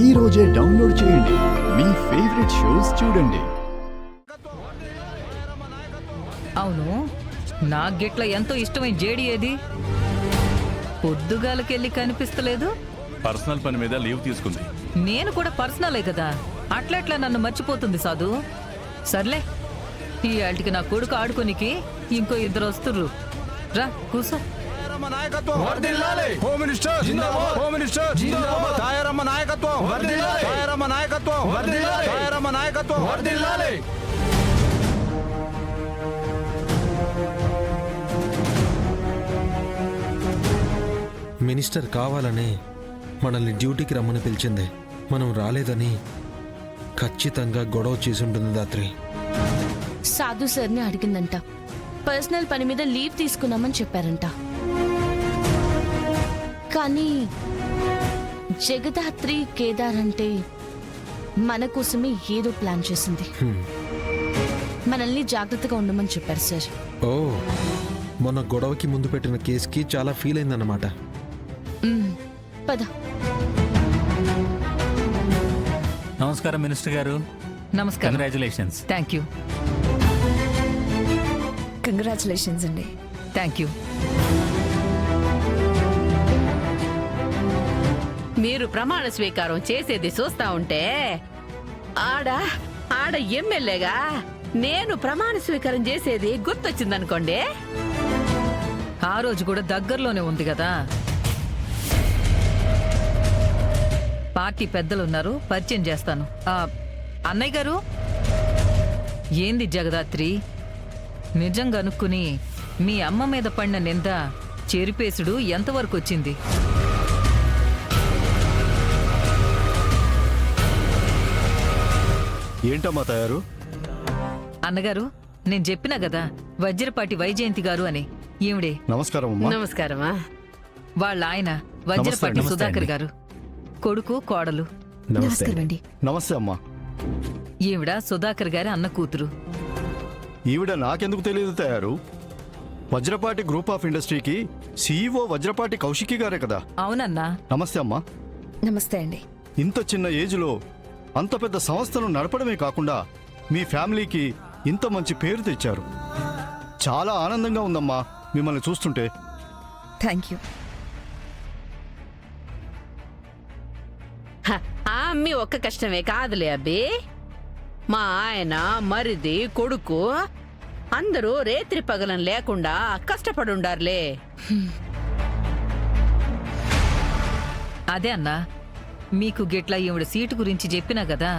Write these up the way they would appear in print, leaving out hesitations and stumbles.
ఈ రోజే డౌన్లోడ్ చేయండి. మీ ఫేవరెట్ షోస్ చూడండి. అవును, నా గిట్ల ఎంతో ఇష్టమైన జేడి ఏది? పొద్దుగాలకెళ్ళి కనిపిస్తలేదు. పర్సనల్ పని మీద లీవ్ తీసుకుంది. నేను కూడా పర్సనలే కదా, అట్లెట్లా నన్ను మర్చిపోతుంది సాధు? సర్లే, ఈ ఆల్టికి నా కొడుకు ఆడుకోనికి ఇంకో ఇద్దరు వస్తుర్రు. రా కూసో. మినిస్టర్ కావాలని మనల్ని డ్యూటీకి రమ్మని పిలిచింది. మనం రాలేదని ఖచ్చితంగా గొడవ చేసి ఉంటుంది దాత్రి. సాధు సార్ని అడిగిందంట. పర్సనల్ పని మీద లీవ్ తీసుకున్నామని చెప్పారంట. కానీ జగదాత్రి కేదార్ అంటే మన కోసమే ఏదో ప్లాన్ చేసింది. మనల్ని జాగ్రత్తగా ఉండమని చెప్పారు సార్. ఓ, మొన్న గొడవకి ముందు పెట్టిన కేసుకి చాలా ఫీల్ అయిందన్నమాట. పద. నమస్కారం మినిస్టర్ గారు. నమస్కారం. కంగ్రాచులేషన్స్. Thank you. కంగ్రాచులేషన్స్ అండి. Thank you. మీరు ప్రమాణ స్వీకారం చేసేది చూస్తా ఉంటే ఆడ ఎమ్మెల్యేగా నేను ప్రమాణ స్వీకారం చేసేది గుర్తొచ్చిందనుకోండి. ఆ రోజు కూడా దగ్గరలోనే ఉంది కదా. పార్టీ పెద్దలున్నారు, పరిచయం చేస్తాను. అన్నయ్య గారు. ఏంది జగదాత్రి, నిజంగా అనుకుని మీ అమ్మ మీద పడిన నింద చెరిపేసుడు ఎంతవరకు వచ్చింది? ఏంటమ్మా తయారు? అన్నగారు, నేను చెప్పినా కదా వజ్రపాటి వైజయంతి గారు అని. ఈవిడే. నమస్కారం. నమస్కారమా. వాళ్ళ ఆయన వజ్రపాటి నమస్తే సుధాకర్ గారు. కొడుకు కోడలు. నమస్కారం అండి. నమస్తే అమ్మా. ఈవిడ సుధాకర్ గారి అన్న కూతురు. ఈవిడ నాకెందుకు తెలియదు తయారు? వజ్రపాటి గ్రూప్ ఆఫ్ ఇండస్ట్రీకి సీఈఓ వజ్రపాటి కౌశికి గారే కదా? అవునన్నా. నమస్తే అమ్మా. నమస్తే అండి. ఇంత చిన్న ఏజ్లో అంత పెద్ద సంస్థను నడపడమే కాకుండా మీ ఫ్యామిలీకి ఇంత మంచి పేరు తెచ్చారు. చాలా ఆనందంగా ఉందమ్మా మిమ్మల్ని చూస్తుంటే. Thank you. ఆ అమ్మి ఒక్క కష్టమే కాదులే అబ్బి. మా ఆయన, మరిది, కొడుకు అందరూ రేత్రి పగలం లేకుండా కష్టపడుండారులే. అదే అన్నా, మీకు గిట్లా ఈవిడ సీటు గురించి చెప్పినా కదా.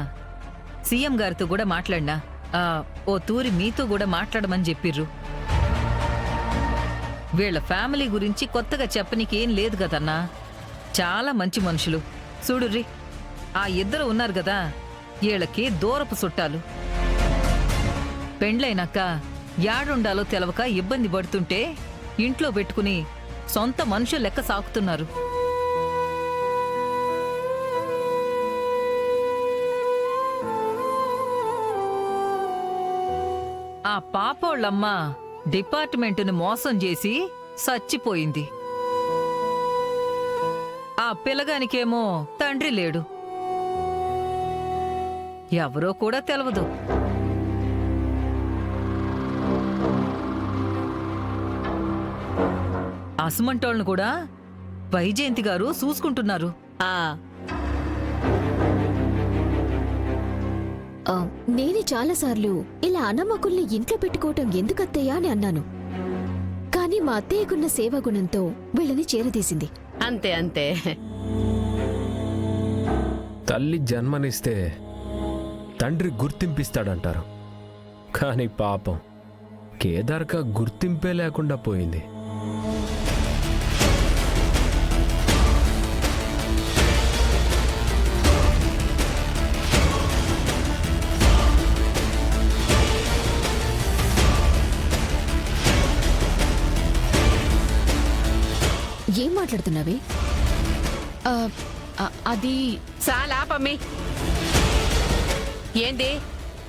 సీఎం గారితో కూడా మాట్లాడినా. ఓ తూరి మీతో కూడా మాట్లాడమని చెప్పిర్రు. వీళ్ళ ఫ్యామిలీ గురించి కొత్తగా చెప్పనీకేం లేదు కదన్నా. చాలా మంచి మనుషులు. చూడుర్రి, ఆ ఇద్దరు ఉన్నారు కదా, వీళ్ళకి దూరపు చుట్టాలు. పెండ్లైనాక యాడుండాలో తెలవక ఇబ్బంది పడుతుంటే ఇంట్లో పెట్టుకుని సొంత మనుషులు లెక్క సాకుతున్నారు. ఆ పాపోళ్ళమ్మ డిపార్ట్మెంటును మోసం చేసి సచ్చిపోయింది. ఆ పిల్లగానికేమో తండ్రి లేడు, ఎవరో కూడా తెలవదు. అసుమంటోళ్ళను కూడా వైజయంతి గారు చూసుకుంటున్నారు. నేనే చాలాసార్లు ఇలా అన్నమ్మకుల్ని ఇంట్లో పెట్టుకోవటం ఎందుకత్తయ్యా అని అన్నాను. కానీ మా అత్తయ్యకున్న సేవాగుణంతో వీళ్ళని చేరదీసింది. అంతే అంతే. తల్లి జన్మనిస్తే తండ్రి గుర్తింపిస్తాడంటారు. కానీ పాపం కేదార్గా గుర్తింపే లేకుండా పోయింది. ఏం మాట్లాడుతున్నావే? అది చాలా పమ్మి. ఏంది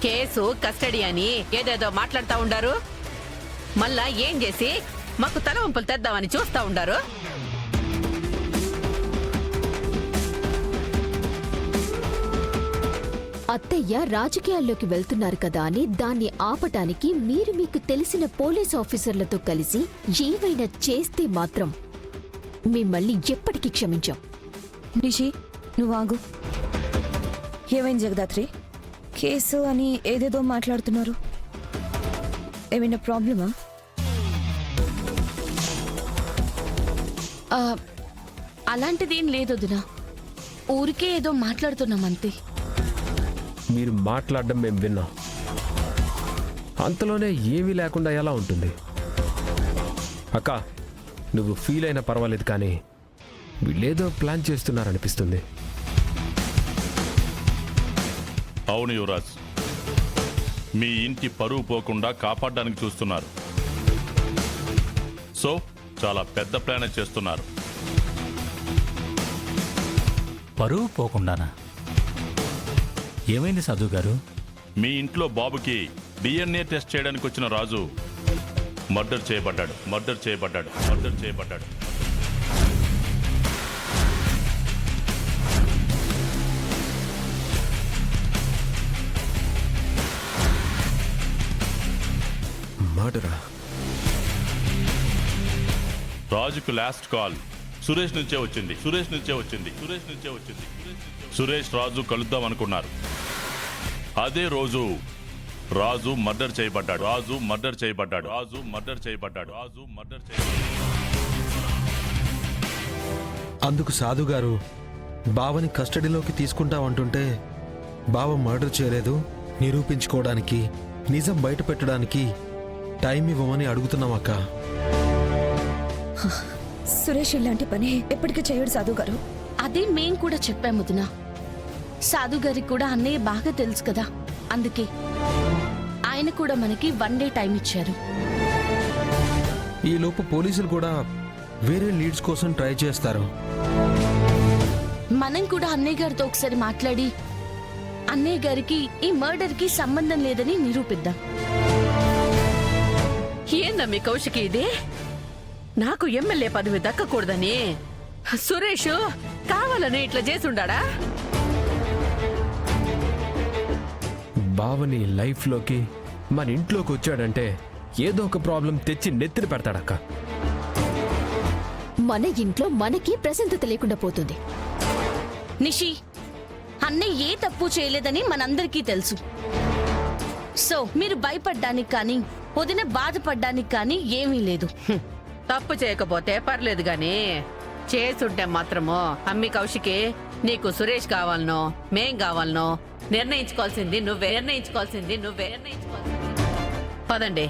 కేసు కస్టడీ అని ఏదేదో మాట్లాడుతూ ఉండారు. మళ్ళా ఏం చేసి మాకు తలవంపులు తెద్దామని చూస్తా ఉండారు. అత్తయ్య రాజకీయాల్లోకి వెళ్తున్నారు కదా అని దాన్ని ఆపటానికి మీరు మీకు తెలిసిన పోలీస్ ఆఫీసర్లతో కలిసి ఏవైనా చేస్తే మాత్రం మిమ్మల్ని ఎప్పటికీ క్షమించాం. నిషి నువ్వు ఆగు. ఏమైంది జగదాత్రి? కేసు అని ఏదేదో మాట్లాడుతున్నారు. ఏమైనా ప్రాబ్లమా? అలాంటిదేం లేదు వదినా. ఊరికే ఏదో మాట్లాడుతున్నాం అంతే. మీరు మాట్లాడడం మేము విన్నాం. అంతలోనే ఏమీ లేకుండా ఎలా ఉంటుంది? అక్క, నువ్వు ఫీల్ అయినా పర్వాలేదు, కానీ వీళ్ళేదో ప్లాన్ చేస్తున్నారనిపిస్తుంది. అవును యువరాజ్, మీ ఇంటి పరువు పోకుండా కాపాడడానికి చూస్తున్నారు. సో చాలా పెద్ద ప్లాన్ చేస్తున్నారు. పరువు పోకుండానా? ఏమైంది సాధు గారు? మీ ఇంట్లో బాబుకి DNA టెస్ట్ చేయడానికి వచ్చిన రాజు మర్డర్ చేయబడ్డాడు. మర్డరా? రాజుకు లాస్ట్ కాల్ సురేష్ నుంచే వచ్చింది. సురేష్ రాజు కలుద్దాం అనుకున్నారు. అదే రోజు రాజు మర్డర్ చేయబడ్డాడు. అందుకు సాధు గారు బావని కస్టడీలోకి తీసుకుంటామంటుంటే బావ మర్డర్ చేయలేదు, నిరూపించుకోవడానికి, నిజం బయట పెట్టడానికి టైం ఇవ్వమని అడుగుతున్నామక్క. సురేష్ ఇలాంటి పని ఎప్పటికీ చేయడు సాధు గారు. అదే మేం కూడా చెప్పాము వదినా. సాధు గారికి కూడా అన్నయ్య బాగా తెలుసు కదా, అందుకే ఆయన కూడా మనకి 1 డే టైం ఇచ్చారు. ఈ లోపు పోలీసులు కూడా వేరే లీడ్స్ కోసం ట్రై చేస్తారు. మనం కూడా అన్నయ్య గారితో ఒకసారి మాట్లాడి అన్నయ్య గారికి ఈ మర్డర్ కి సంబంధం లేదని నిరూపిద్దాం. ఏందమ్మి కౌశికి ఇది? నాకు ఎమ్మెల్యే పదవి దక్కకూడదని సురేష్ కావాలని ఇట్లా చేసుండాడా? బావని లైఫ్లోకి, మన ఇంట్లోకి వచ్చాడంటే ఏదో ఒక ప్రాబ్లం తెచ్చి నెత్తిన పెడతాడక్క. మన ఇంట్లో మనకి ప్రశాంతత లేకుండా పోతుంది. నిషి, అన్నయ్య ఏ తప్పు చేయలేదని మనందరికీ తెలుసు. సో మీరు భయపడ్డానికి కానీ వదిన బాధపడ్డానికి కానీ ఏమీ లేదు. తప్పు చేయకపోతే పర్లేదు గాని చేసుంటే మాత్రము అమ్మి కౌశికి, నీకు సురేష్ కావాలనో మేం కావాలనో నిర్ణయించుకోవాల్సింది నువ్వే. పదండి.